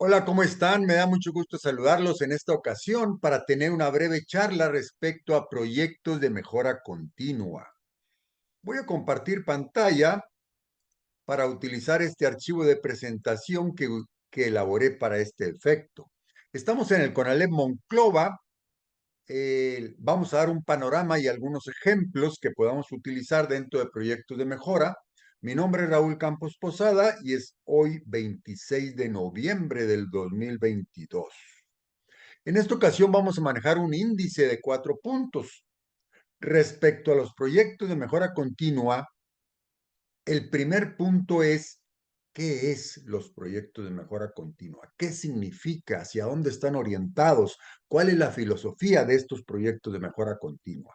Hola, ¿cómo están? Me da mucho gusto saludarlos en esta ocasión para tener una breve charla respecto a proyectos de mejora continua. Voy a compartir pantalla para utilizar este archivo de presentación que elaboré para este efecto. Estamos en el CONALEP Monclova. Vamos a dar un panorama y algunos ejemplos que podamos utilizar dentro de proyectos de mejora. Mi nombre es Raúl Campos Posada y es hoy 26 de noviembre del 2022. En esta ocasión vamos a manejar un índice de 4 puntos. Respecto a los proyectos de mejora continua, el primer punto es: ¿qué es los proyectos de mejora continua? ¿Qué significa? ¿Hacia dónde están orientados? ¿Cuál es la filosofía de estos proyectos de mejora continua?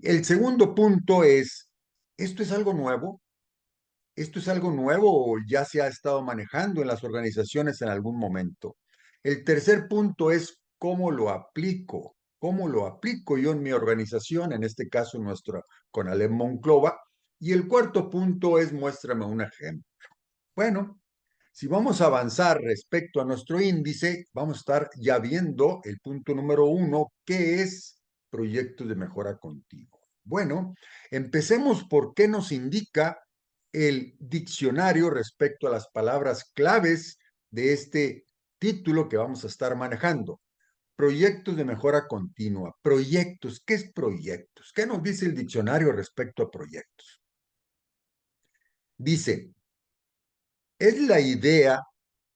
El segundo punto es: ¿esto es algo nuevo? ¿Esto es algo nuevo o ya se ha estado manejando en las organizaciones en algún momento? El tercer punto es: ¿cómo lo aplico? ¿Cómo lo aplico yo en mi organización, en este caso nuestra CONALEP Monclova? Y el cuarto punto es: muéstrame un ejemplo. Bueno, si vamos a avanzar respecto a nuestro índice, vamos a estar ya viendo el punto número 1, que es proyectos de mejora continua. Bueno, empecemos por qué nos indica el diccionario respecto a las palabras claves de este título que vamos a estar manejando. Proyectos de mejora continua. Proyectos, ¿qué es proyectos? ¿Qué nos dice el diccionario respecto a proyectos? Dice: es la idea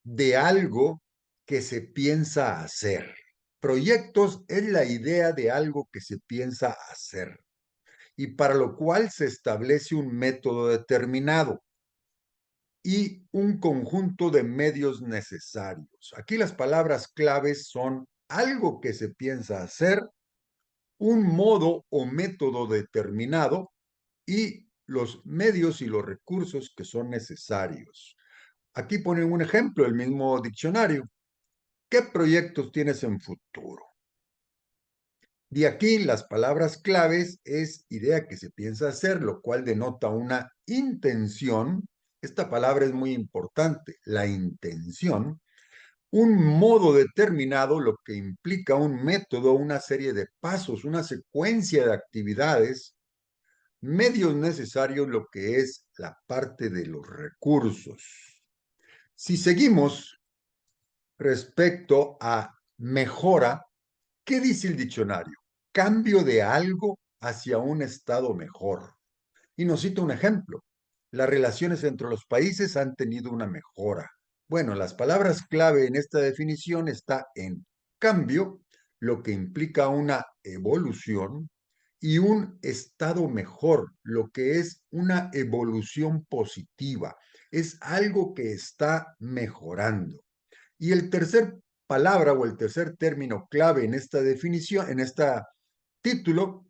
de algo que se piensa hacer. Proyectos es la idea de algo que se piensa hacer y para lo cual se establece un método determinado y un conjunto de medios necesarios. Aquí las palabras claves son: algo que se piensa hacer, un modo o método determinado y los medios y los recursos que son necesarios. Aquí ponen un ejemplo, el mismo diccionario. ¿Qué proyectos tienes en futuro? De aquí las palabras claves es idea que se piensa hacer, lo cual denota una intención. Esta palabra es muy importante, la intención. Un modo determinado, lo que implica un método, una serie de pasos, una secuencia de actividades. Medios necesarios, lo que es la parte de los recursos. Si seguimos respecto a mejora, ¿qué dice el diccionario? Cambio de algo hacia un estado mejor. Y nos cita un ejemplo: las relaciones entre los países han tenido una mejora. Bueno, las palabras clave en esta definición está en cambio, lo que implica una evolución, y un estado mejor, lo que es una evolución positiva. Es algo que está mejorando. Y el tercer palabra o el tercer término clave en esta definición, en este título,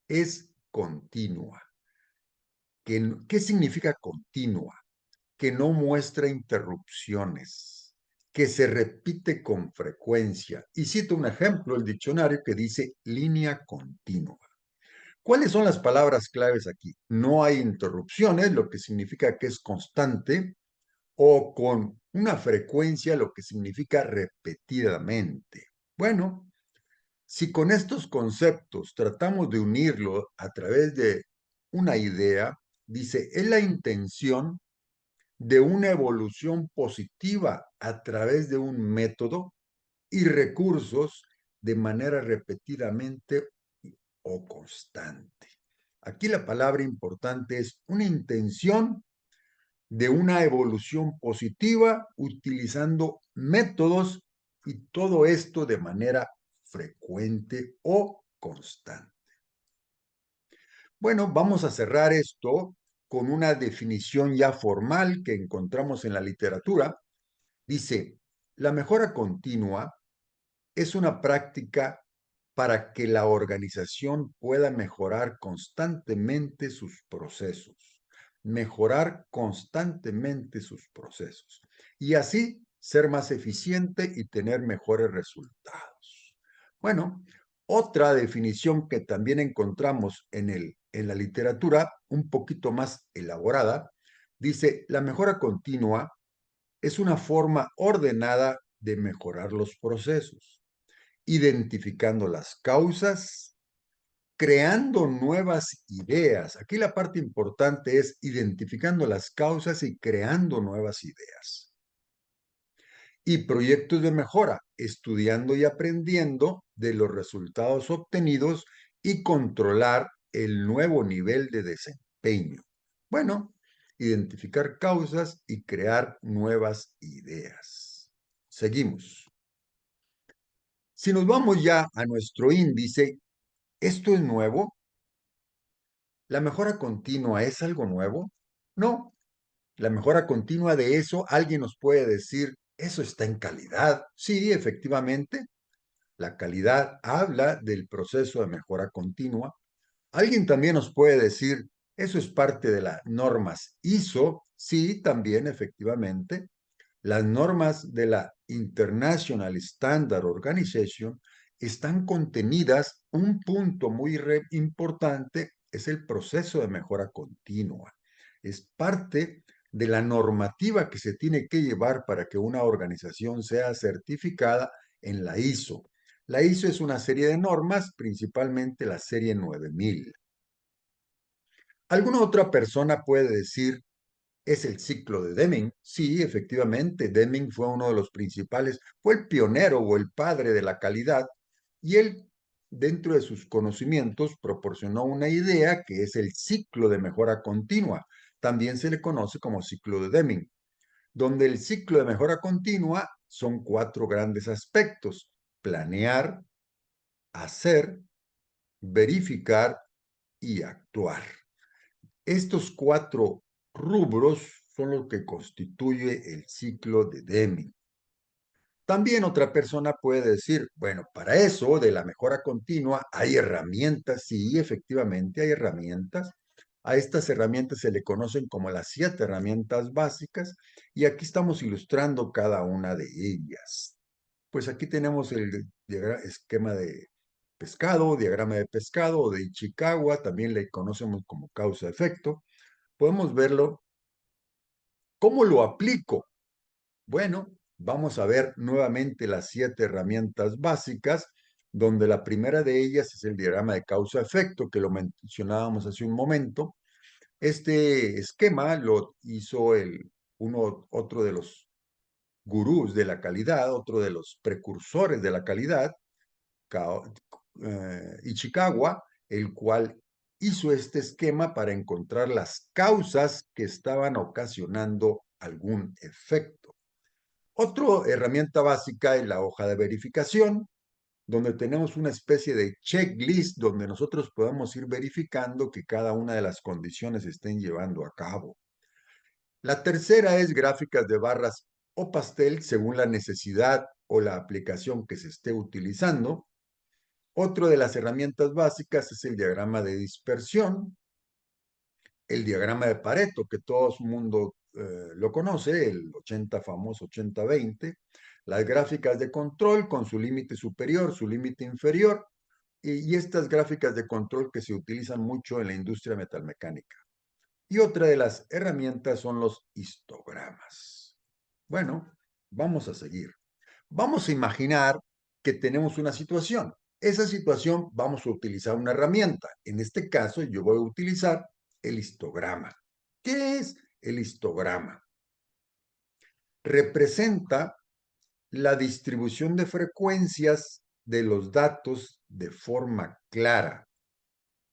es continua. ¿Qué significa continua? Que no muestra interrupciones, que se repite con frecuencia. Y cito un ejemplo, el diccionario, que dice línea continua. ¿Cuáles son las palabras claves aquí? No hay interrupciones, lo que significa que es constante, o con una frecuencia, lo que significa repetidamente. Bueno, si con estos conceptos tratamos de unirlo a través de una idea, dice: es la intención de una evolución positiva a través de un método y recursos de manera repetidamente o constante. Aquí la palabra importante es una intención de una evolución positiva utilizando métodos, y todo esto de manera frecuente o constante. Bueno, vamos a cerrar esto con una definición ya formal que encontramos en la literatura. Dice: la mejora continua es una práctica para que la organización pueda mejorar constantemente sus procesos, mejorar constantemente sus procesos, y así ser más eficiente y tener mejores resultados. Bueno, otra definición que también encontramos en la literatura, un poquito más elaborada, dice: la mejora continua es una forma ordenada de mejorar los procesos, identificando las causas, creando nuevas ideas. Aquí la parte importante es identificando las causas y creando nuevas ideas. Y proyectos de mejora, estudiando y aprendiendo de los resultados obtenidos y controlar el nuevo nivel de desempeño. Bueno, identificar causas y crear nuevas ideas. Seguimos. Si nos vamos ya a nuestro índice, ¿esto es nuevo? ¿La mejora continua es algo nuevo? No. La mejora continua de eso, alguien nos puede decir, eso está en calidad. Sí, efectivamente, la calidad habla del proceso de mejora continua. Alguien también nos puede decir, eso es parte de las normas ISO. Sí, también, efectivamente. Las normas de la International Standard Organization están contenidas. Un punto muy importante es el proceso de mejora continua. Es parte de la normativa que se tiene que llevar para que una organización sea certificada en la ISO. La ISO es una serie de normas, principalmente la serie 9000. ¿Alguna otra persona puede decir, es el ciclo de Deming? Sí, efectivamente, Deming fue uno de los principales, fue el pionero o el padre de la calidad, y él, dentro de sus conocimientos, proporcionó una idea que es el ciclo de mejora continua. También se le conoce como ciclo de Deming, donde el ciclo de mejora continua son 4 grandes aspectos: planear, hacer, verificar y actuar. Estos 4 rubros son los que constituye el ciclo de Deming. También otra persona puede decir, bueno, para eso de la mejora continua hay herramientas. Sí, efectivamente hay herramientas. A estas herramientas se le conocen como las 7 herramientas básicas, y aquí estamos ilustrando cada una de ellas. Pues aquí tenemos el esquema de pescado, diagrama de pescado o de Ichikawa, también le conocemos como causa-efecto. Podemos verlo. ¿Cómo lo aplico? Bueno, vamos a ver nuevamente las 7 herramientas básicas, donde la primera de ellas es el diagrama de causa-efecto, que lo mencionábamos hace un momento. Este esquema lo hizo otro de los gurús de la calidad, otro de los precursores de la calidad, Ichikawa, el cual hizo este esquema para encontrar las causas que estaban ocasionando algún efecto. Otra herramienta básica es la hoja de verificación, donde tenemos una especie de checklist donde nosotros podemos ir verificando que cada una de las condiciones se estén llevando a cabo. La tercera es gráficas de barras o pastel según la necesidad o la aplicación que se esté utilizando. Otro de las herramientas básicas es el diagrama de dispersión, el diagrama de Pareto, que todo el mundo lo conoce, el 80 famoso 80-20, las gráficas de control con su límite superior, su límite inferior, y estas gráficas de control que se utilizan mucho en la industria metalmecánica. Y otra de las herramientas son los histogramas. Bueno, vamos a seguir. Vamos a imaginar que tenemos una situación. Esa situación vamos a utilizar una herramienta. En este caso, yo voy a utilizar el histograma. ¿Qué es el histograma? Representa la distribución de frecuencias de los datos de forma clara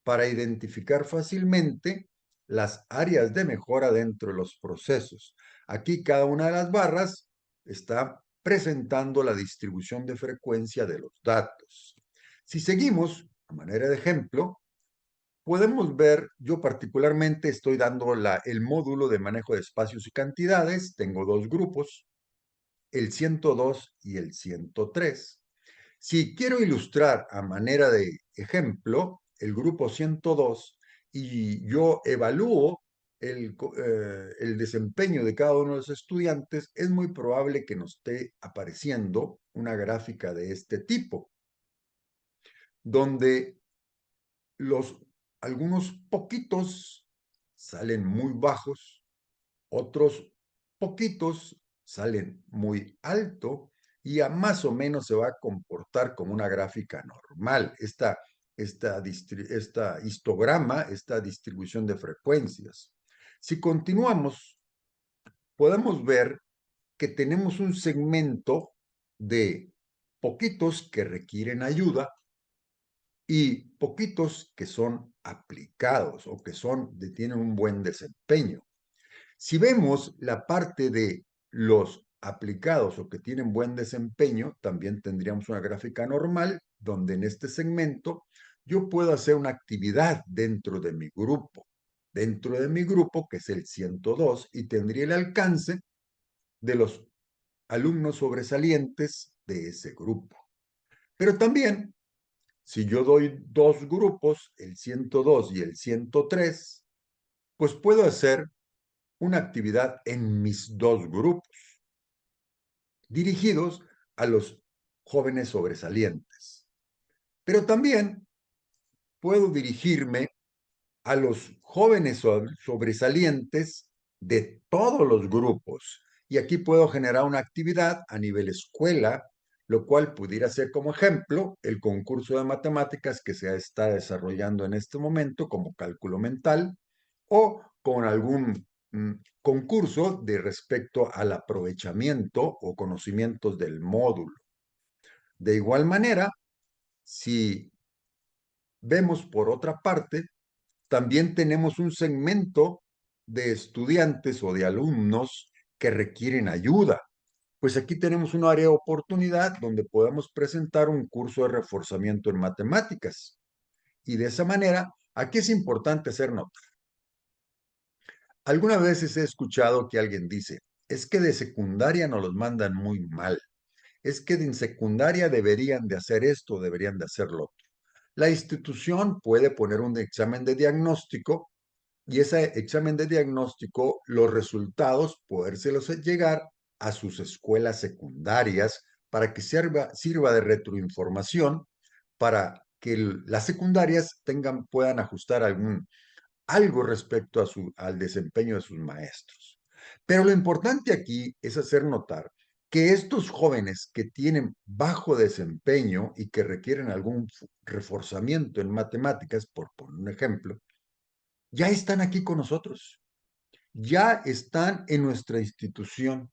para identificar fácilmente las áreas de mejora dentro de los procesos. Aquí cada una de las barras está presentando la distribución de frecuencia de los datos. Si seguimos, a manera de ejemplo, podemos ver, yo particularmente estoy dando el módulo de manejo de espacios y cantidades, tengo 2 grupos, el 102 y el 103. Si quiero ilustrar a manera de ejemplo el grupo 102 y yo evalúo el desempeño de cada uno de los estudiantes, es muy probable que nos esté apareciendo una gráfica de este tipo, donde algunos poquitos salen muy bajos, otros poquitos salen muy alto y a más o menos se va a comportar como una gráfica normal. Esta histograma, esta distribución de frecuencias. Si continuamos, podemos ver que tenemos un segmento de poquitos que requieren ayuda y poquitos que son aplicados o que tienen un buen desempeño. Si vemos la parte de los aplicados o que tienen buen desempeño, también tendríamos una gráfica normal donde en este segmento yo puedo hacer una actividad dentro de mi grupo, que es el 102, y tendría el alcance de los alumnos sobresalientes de ese grupo. Pero también, si yo doy dos grupos, el 102 y el 103, pues puedo hacer una actividad en mis dos grupos, dirigidos a los jóvenes sobresalientes. Pero también puedo dirigirme a los jóvenes sobresalientes de todos los grupos. Y aquí puedo generar una actividad a nivel escuela, lo cual pudiera ser como ejemplo el concurso de matemáticas que se está desarrollando en este momento como cálculo mental o con algún concurso de respecto al aprovechamiento o conocimientos del módulo. De igual manera, si vemos por otra parte, también tenemos un segmento de estudiantes o de alumnos que requieren ayuda. Pues aquí tenemos un área de oportunidad donde podemos presentar un curso de reforzamiento en matemáticas. Y de esa manera, aquí es importante hacer nota. Algunas veces he escuchado que alguien dice, es que de secundaria nos los mandan muy mal. Es que en secundaria deberían de hacer esto, deberían de hacerlo otro. La institución puede poner un examen de diagnóstico y ese examen de diagnóstico, los resultados, podérselos llegar a sus escuelas secundarias para que sirva de retroinformación para que las secundarias puedan ajustar algo respecto al desempeño de sus maestros. Pero lo importante aquí es hacer notar que estos jóvenes que tienen bajo desempeño y que requieren algún reforzamiento en matemáticas, por poner un ejemplo, ya están aquí con nosotros, ya están en nuestra institución,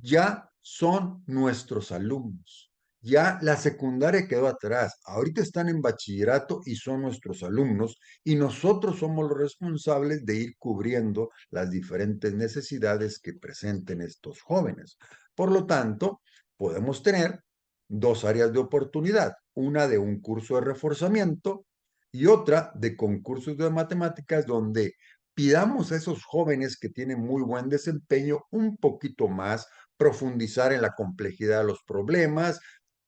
ya son nuestros alumnos. Ya la secundaria quedó atrás, ahorita están en bachillerato y son nuestros alumnos y nosotros somos los responsables de ir cubriendo las diferentes necesidades que presenten estos jóvenes. Por lo tanto, podemos tener dos áreas de oportunidad, una de un curso de reforzamiento y otra de concursos de matemáticas donde pidamos a esos jóvenes que tienen muy buen desempeño un poquito más, profundizar en la complejidad de los problemas,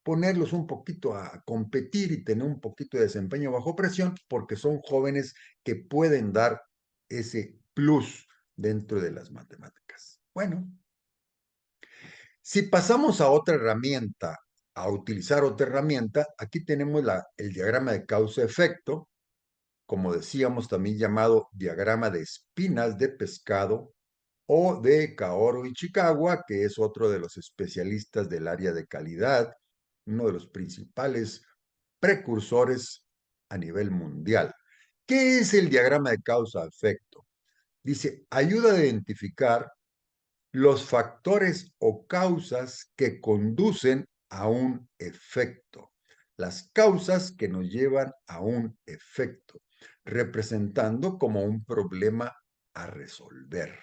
ponerlos un poquito a competir y tener un poquito de desempeño bajo presión, porque son jóvenes que pueden dar ese plus dentro de las matemáticas. Bueno, si pasamos a otra herramienta, a utilizar otra herramienta, aquí tenemos el diagrama de causa-efecto, como decíamos, también llamado diagrama de espinas de pescado, o de Kaoru Ichikawa, que es otro de los especialistas del área de calidad, uno de los principales precursores a nivel mundial. ¿Qué es el diagrama de causa-efecto? Dice, ayuda a identificar los factores o causas que conducen a un efecto, las causas que nos llevan a un efecto, representando como un problema a resolver.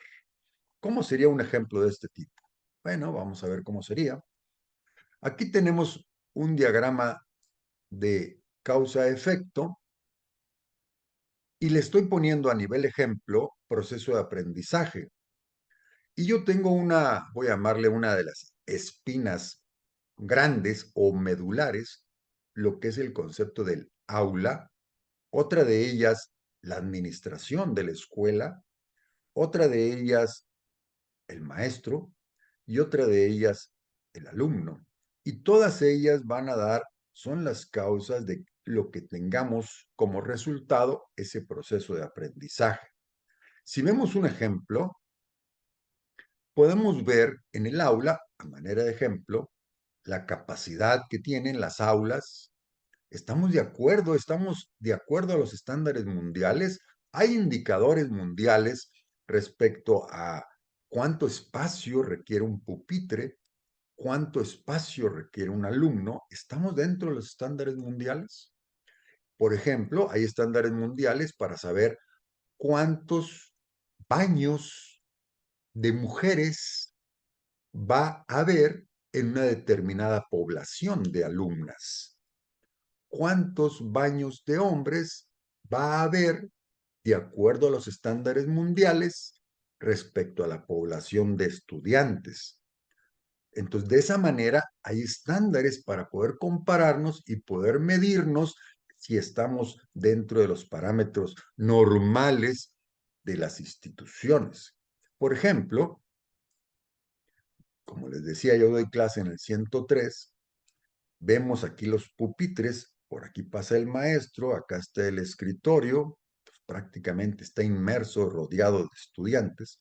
¿Cómo sería un ejemplo de este tipo? Bueno, vamos a ver cómo sería. Aquí tenemos un diagrama de causa-efecto y le estoy poniendo a nivel ejemplo proceso de aprendizaje. Y yo tengo voy a llamarle una de las espinas grandes o medulares, lo que es el concepto del aula, otra de ellas la administración de la escuela, otra de ellas el maestro y otra de ellas el alumno. Y todas ellas son las causas de lo que tengamos como resultado ese proceso de aprendizaje. Si vemos un ejemplo, podemos ver en el aula, a manera de ejemplo, la capacidad que tienen las aulas. Estamos de acuerdo a los estándares mundiales. Hay indicadores mundiales respecto a cuánto espacio requiere un pupitre, cuánto espacio requiere un alumno. ¿Estamos dentro de los estándares mundiales? Por ejemplo, hay estándares mundiales para saber cuántos baños de mujeres va a haber en una determinada población de alumnas. ¿Cuántos baños de hombres va a haber de acuerdo a los estándares mundiales respecto a la población de estudiantes? Entonces, de esa manera hay estándares para poder compararnos y poder medirnos si estamos dentro de los parámetros normales de las instituciones. Por ejemplo, como les decía, yo doy clase en el 103, vemos aquí los pupitres, por aquí pasa el maestro, acá está el escritorio, pues prácticamente está inmerso, rodeado de estudiantes.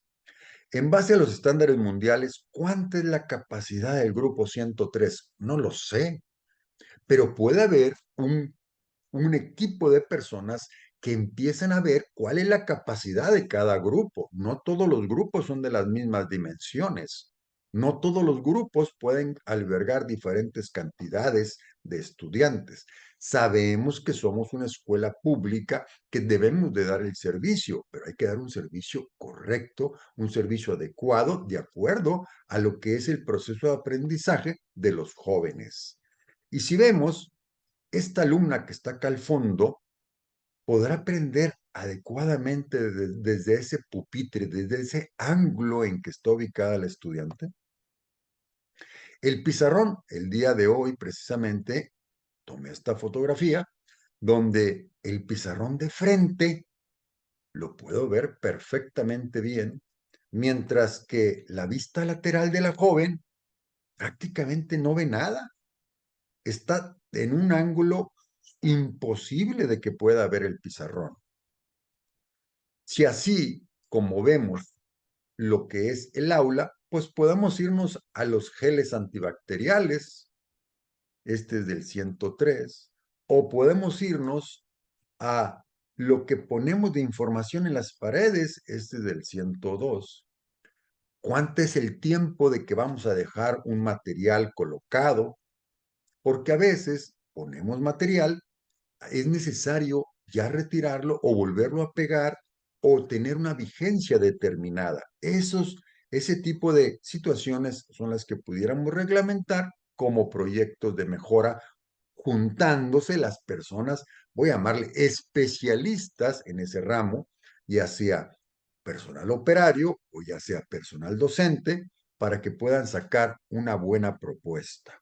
En base a los estándares mundiales, ¿cuánta es la capacidad del grupo 103? No lo sé, pero puede haber un equipo de personas que empiezan a ver cuál es la capacidad de cada grupo. No todos los grupos son de las mismas dimensiones. No todos los grupos pueden albergar diferentes cantidades de estudiantes. Sabemos que somos una escuela pública que debemos de dar el servicio, pero hay que dar un servicio correcto, un servicio adecuado, de acuerdo a lo que es el proceso de aprendizaje de los jóvenes. Y si vemos, esta alumna que está acá al fondo podrá aprender adecuadamente desde ese pupitre, desde ese ángulo en que está ubicada la estudiante. El pizarrón, el día de hoy precisamente, tomé esta fotografía donde el pizarrón de frente lo puedo ver perfectamente bien, mientras que la vista lateral de la joven prácticamente no ve nada. Está en un ángulo imposible de que pueda ver el pizarrón. Si así como vemos lo que es el aula, pues podemos irnos a los geles antibacteriales, este es del 103, o podemos irnos a lo que ponemos de información en las paredes, este es del 102. ¿Cuánto es el tiempo de que vamos a dejar un material colocado? Porque a veces ponemos material, es necesario ya retirarlo o volverlo a pegar o tener una vigencia determinada. Ese tipo de situaciones son las que pudiéramos reglamentar como proyectos de mejora, juntándose las personas, voy a llamarle especialistas en ese ramo, ya sea personal operario o ya sea personal docente, para que puedan sacar una buena propuesta.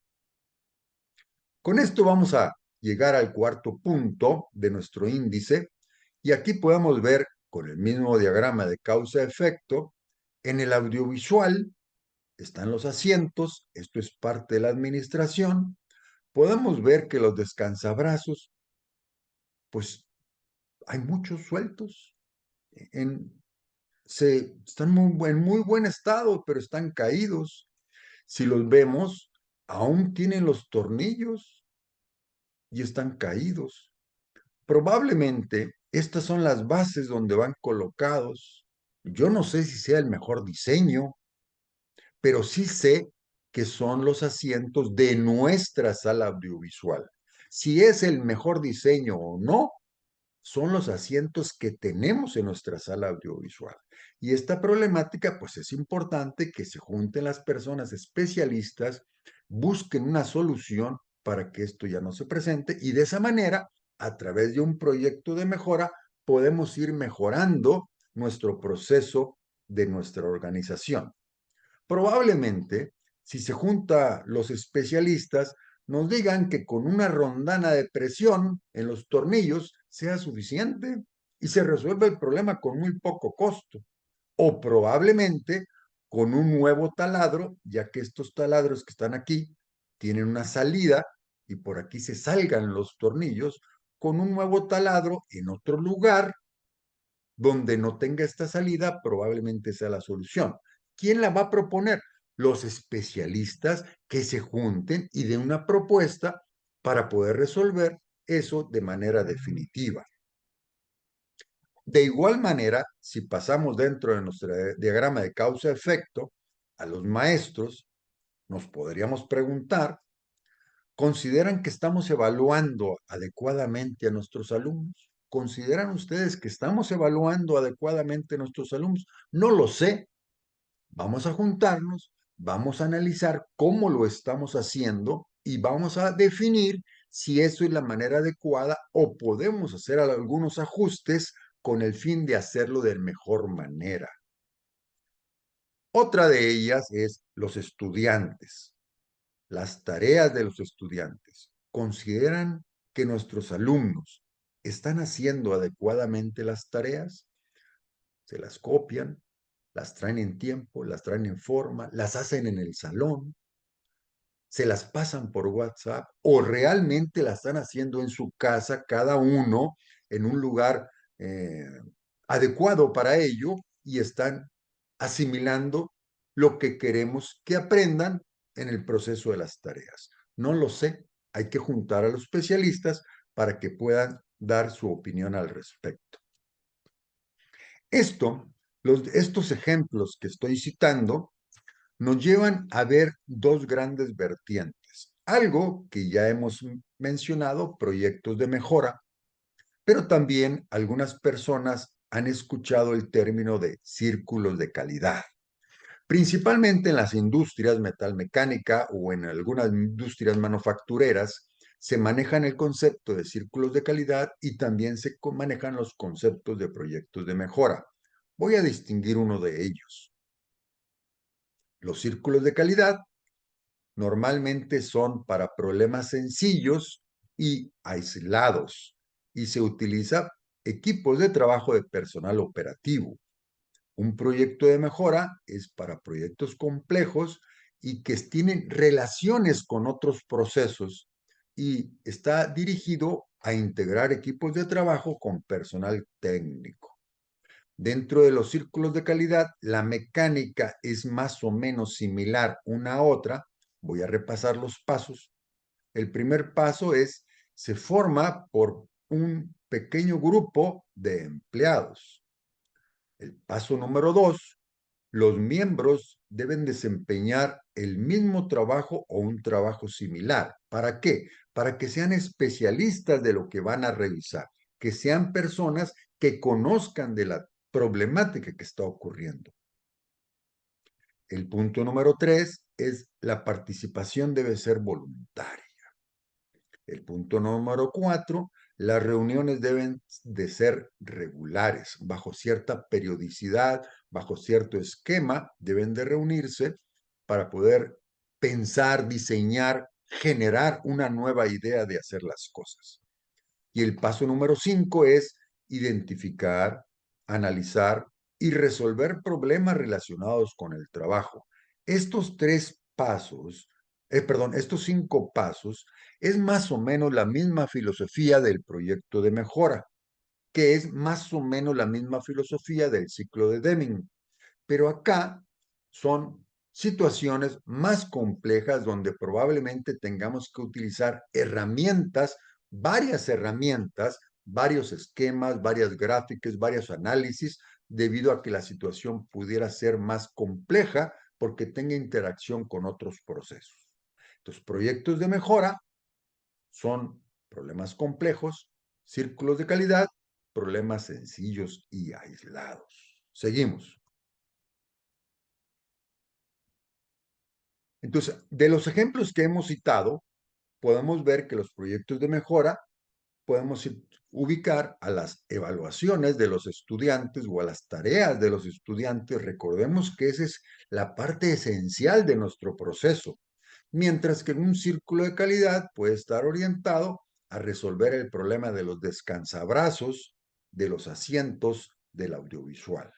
Con esto vamos a llegar al cuarto punto de nuestro índice y aquí podemos ver con el mismo diagrama de causa-efecto, en el audiovisual están los asientos, esto es parte de la administración, podemos ver que los descansabrazos, pues hay muchos sueltos, en, están en muy buen estado, pero están caídos. Si los vemos, aún tienen los tornillos y están caídos. Probablemente estas son las bases donde van colocados. Yo no sé si sea el mejor diseño, pero sí sé que son los asientos de nuestra sala audiovisual. Si es el mejor diseño o no, son los asientos que tenemos en nuestra sala audiovisual. Y esta problemática, pues es importante que se junten las personas especialistas, busquen una solución para que esto ya no se presente y de esa manera, a través de un proyecto de mejora, podemos ir mejorando nuestro proceso de nuestra organización. Probablemente, si se junta los especialistas, nos digan que con una rondana de presión en los tornillos sea suficiente y se resuelve el problema con muy poco costo. O probablemente con un nuevo taladro, ya que estos taladros que están aquí tienen una salida y por aquí se salgan los tornillos, con un nuevo taladro en otro lugar donde no tenga esta salida, probablemente sea la solución. ¿Quién la va a proponer? Los especialistas que se junten y den una propuesta para poder resolver eso de manera definitiva. De igual manera, si pasamos dentro de nuestro diagrama de causa-efecto a los maestros, nos podríamos preguntar, ¿consideran que estamos evaluando adecuadamente a nuestros alumnos? ¿Consideran ustedes que estamos evaluando adecuadamente a nuestros alumnos? No lo sé. Vamos a juntarnos, vamos a analizar cómo lo estamos haciendo y vamos a definir si eso es la manera adecuada o podemos hacer algunos ajustes con el fin de hacerlo de mejor manera. Otra de ellas es los estudiantes, las tareas de los estudiantes. ¿Consideran que nuestros alumnos están haciendo adecuadamente las tareas? ¿Se las copian? ¿Las traen en tiempo? ¿Las traen en forma? ¿Las hacen en el salón? ¿Se las pasan por WhatsApp? ¿O realmente las están haciendo en su casa, cada uno en un lugar eh, adecuado para ello y están asimilando lo que queremos que aprendan en el proceso de las tareas? No lo sé. Hay que juntar a los especialistas para que puedan dar su opinión al respecto. Estos ejemplos que estoy citando nos llevan a ver dos grandes vertientes. Algo que ya hemos mencionado, proyectos de mejora, pero también algunas personas han escuchado el término de círculos de calidad. Principalmente en las industrias metalmecánica o en algunas industrias manufactureras se manejan el concepto de círculos de calidad y también se manejan los conceptos de proyectos de mejora. Voy a distinguir uno de ellos. Los círculos de calidad normalmente son para problemas sencillos y aislados y se utiliza equipos de trabajo de personal operativo. Un proyecto de mejora es para proyectos complejos y que tienen relaciones con otros procesos y está dirigido a integrar equipos de trabajo con personal técnico. Dentro de los círculos de calidad, la mecánica es más o menos similar una a otra. Voy a repasar los pasos. El primer paso es, se forma por un pequeño grupo de empleados. El paso número 2, los miembros deben desempeñar el mismo trabajo o un trabajo similar. ¿Para qué? Para que sean especialistas de lo que van a revisar, que sean personas que conozcan de la problemática que está ocurriendo. El punto número 3 es la participación debe ser voluntaria. El punto número 4, las reuniones deben de ser regulares, bajo cierta periodicidad, bajo cierto esquema, deben de reunirse para poder pensar, diseñar, generar una nueva idea de hacer las cosas. Y el paso número 5 es identificar, analizar y resolver problemas relacionados con el trabajo. Estos tres pasos, estos 5 pasos, es más o menos la misma filosofía del proyecto de mejora, que es más o menos la misma filosofía del ciclo de Deming. Pero acá son situaciones más complejas donde probablemente tengamos que utilizar herramientas, varias herramientas, varios esquemas, varias gráficas, varios análisis, debido a que la situación pudiera ser más compleja porque tenga interacción con otros procesos. Entonces, proyectos de mejora son problemas complejos, círculos de calidad, problemas sencillos y aislados. Seguimos. Entonces, de los ejemplos que hemos citado, podemos ver que los proyectos de mejora podemos ubicar a las evaluaciones de los estudiantes o a las tareas de los estudiantes. Recordemos que esa es la parte esencial de nuestro proceso, mientras que en un círculo de calidad puede estar orientado a resolver el problema de los descansabrazos, de los asientos, del audiovisual.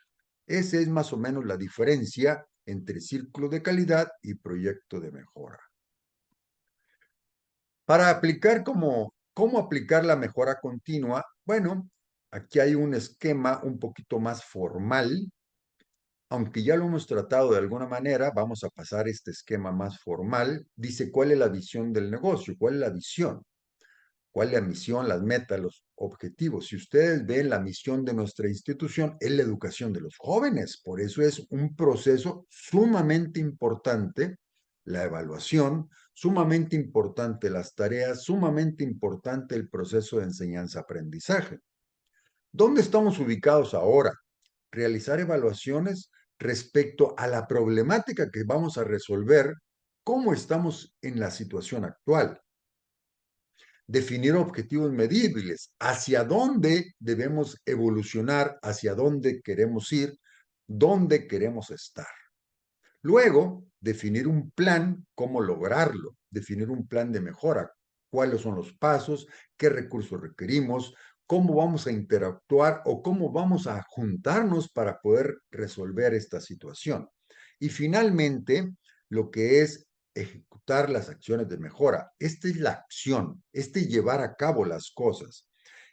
Esa es más o menos la diferencia entre círculo de calidad y proyecto de mejora. Para aplicar cómo aplicar la mejora continua, bueno, aquí hay un esquema un poquito más formal aunque ya lo hemos tratado de alguna manera, vamos a pasar este esquema más formal. Dice, ¿cuál es la visión del negocio? ¿Cuál es la visión? ¿Cuál es la misión, las metas, los objetivos? Si ustedes ven, la misión de nuestra institución es la educación de los jóvenes. Por eso es un proceso sumamente importante, la evaluación, sumamente importante las tareas, sumamente importante el proceso de enseñanza-aprendizaje. ¿Dónde estamos ubicados ahora? Realizar evaluaciones respecto a la problemática que vamos a resolver, cómo estamos en la situación actual. Definir objetivos medibles, hacia dónde debemos evolucionar, hacia dónde queremos ir, dónde queremos estar. Luego, definir un plan, cómo lograrlo, definir un plan de mejora, cuáles son los pasos, qué recursos requerimos, cómo vamos a interactuar o cómo vamos a juntarnos para poder resolver esta situación. Y finalmente, lo que es ejecutar las acciones de mejora. Esta es la acción, este llevar a cabo las cosas.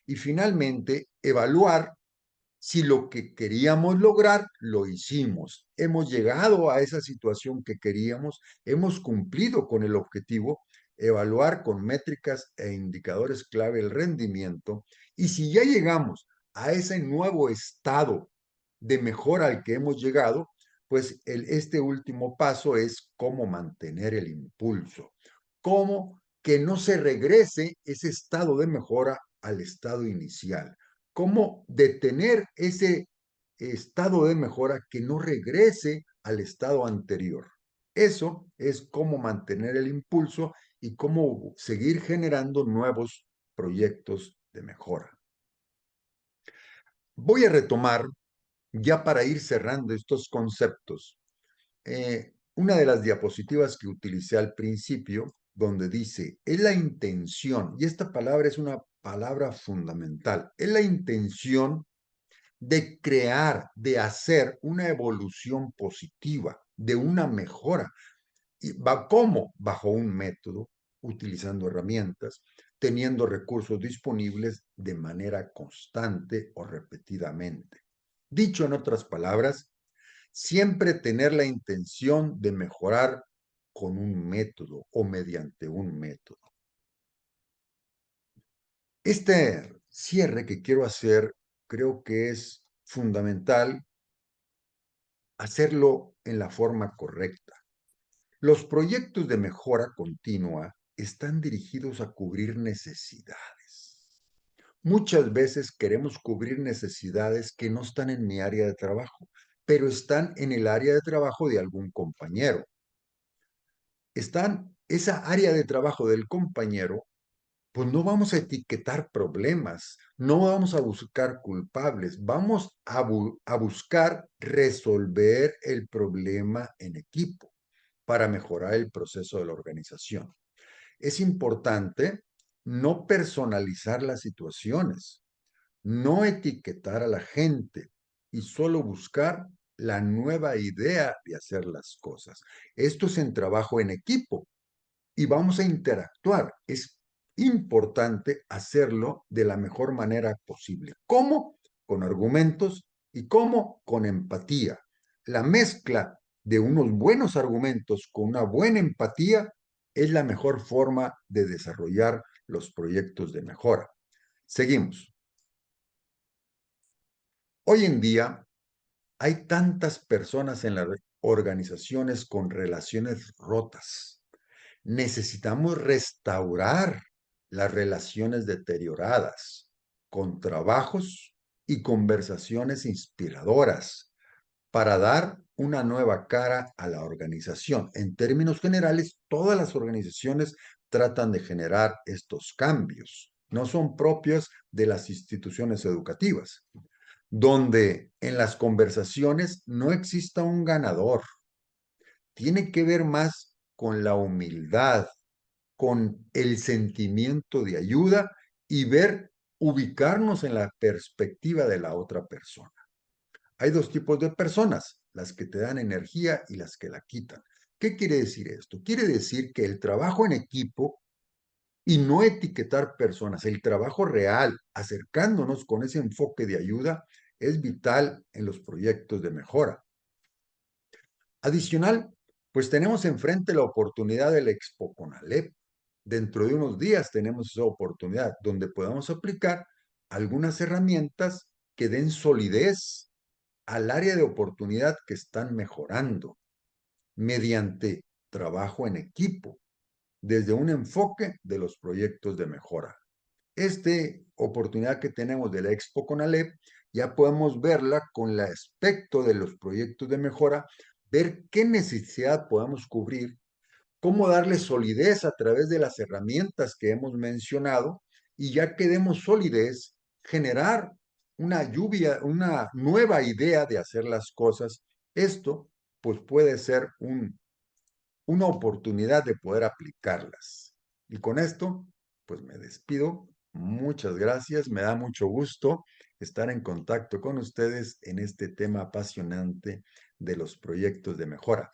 Y finalmente, evaluar si lo que queríamos lograr lo hicimos, hemos llegado a esa situación que queríamos, hemos cumplido con el objetivo, evaluar con métricas e indicadores clave el rendimiento, y si ya llegamos a ese nuevo estado de mejora al que hemos llegado, pues este último paso es cómo mantener el impulso, cómo que no se regrese ese estado de mejora al estado inicial, cómo detener ese estado de mejora que no regrese al estado anterior. Eso es cómo mantener el impulso y cómo seguir generando nuevos proyectos de mejora. Voy a retomar, ya para ir cerrando estos conceptos, una de las diapositivas que utilicé al principio, donde dice, es la intención, y esta palabra es una palabra fundamental, es la intención de crear, de hacer una evolución positiva, de una mejora. ¿Y cómo? Bajo un método, utilizando herramientas, teniendo recursos disponibles de manera constante o repetidamente. Dicho en otras palabras, siempre tener la intención de mejorar con un método o mediante un método. Este cierre que quiero hacer creo que es fundamental hacerlo en la forma correcta. Los proyectos de mejora continua están dirigidos a cubrir necesidades. Muchas veces queremos cubrir necesidades que no están en mi área de trabajo, pero están en el área de trabajo de algún compañero. Esa área de trabajo del compañero, pues no vamos a etiquetar problemas, no vamos a buscar culpables, vamos a buscar resolver el problema en equipo para mejorar el proceso de la organización. Es importante no personalizar las situaciones, no etiquetar a la gente y solo buscar la nueva idea de hacer las cosas. Esto es en trabajo en equipo y vamos a interactuar. Es importante hacerlo de la mejor manera posible. ¿Cómo? Con argumentos y cómo? Con empatía. La mezcla de unos buenos argumentos con una buena empatía es la mejor forma de desarrollar los proyectos de mejora. Seguimos. Hoy en día hay tantas personas en las organizaciones con relaciones rotas. Necesitamos restaurar las relaciones deterioradas con trabajos y conversaciones inspiradoras para dar una nueva cara a la organización. En términos generales, todas las organizaciones tratan de generar estos cambios. No son propios de las instituciones educativas, donde en las conversaciones no exista un ganador. Tiene que ver más con la humildad, con el sentimiento de ayuda y ubicarnos en la perspectiva de la otra persona. Hay dos tipos de personas, las que te dan energía y las que la quitan. ¿Qué quiere decir esto? Quiere decir que el trabajo en equipo y no etiquetar personas, el trabajo real, acercándonos con ese enfoque de ayuda, es vital en los proyectos de mejora. Adicional, pues tenemos enfrente la oportunidad del Expo Conalep. Dentro de unos días tenemos esa oportunidad donde podemos aplicar algunas herramientas que den solidez al área de oportunidad que están mejorando mediante trabajo en equipo, desde un enfoque de los proyectos de mejora. Esta oportunidad que tenemos de la Expo Conalep, ya podemos verla con el aspecto de los proyectos de mejora, ver qué necesidad podemos cubrir, cómo darle solidez a través de las herramientas que hemos mencionado, y ya que demos solidez, generar una nueva idea de hacer las cosas. Esto, pues puede ser una oportunidad de poder aplicarlas. Y con esto, pues me despido. Muchas gracias. Me da mucho gusto estar en contacto con ustedes en este tema apasionante de los proyectos de mejora.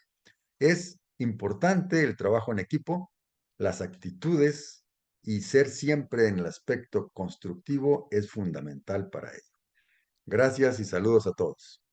Es importante el trabajo en equipo, las actitudes y ser siempre en el aspecto constructivo es fundamental para ello. Gracias y saludos a todos.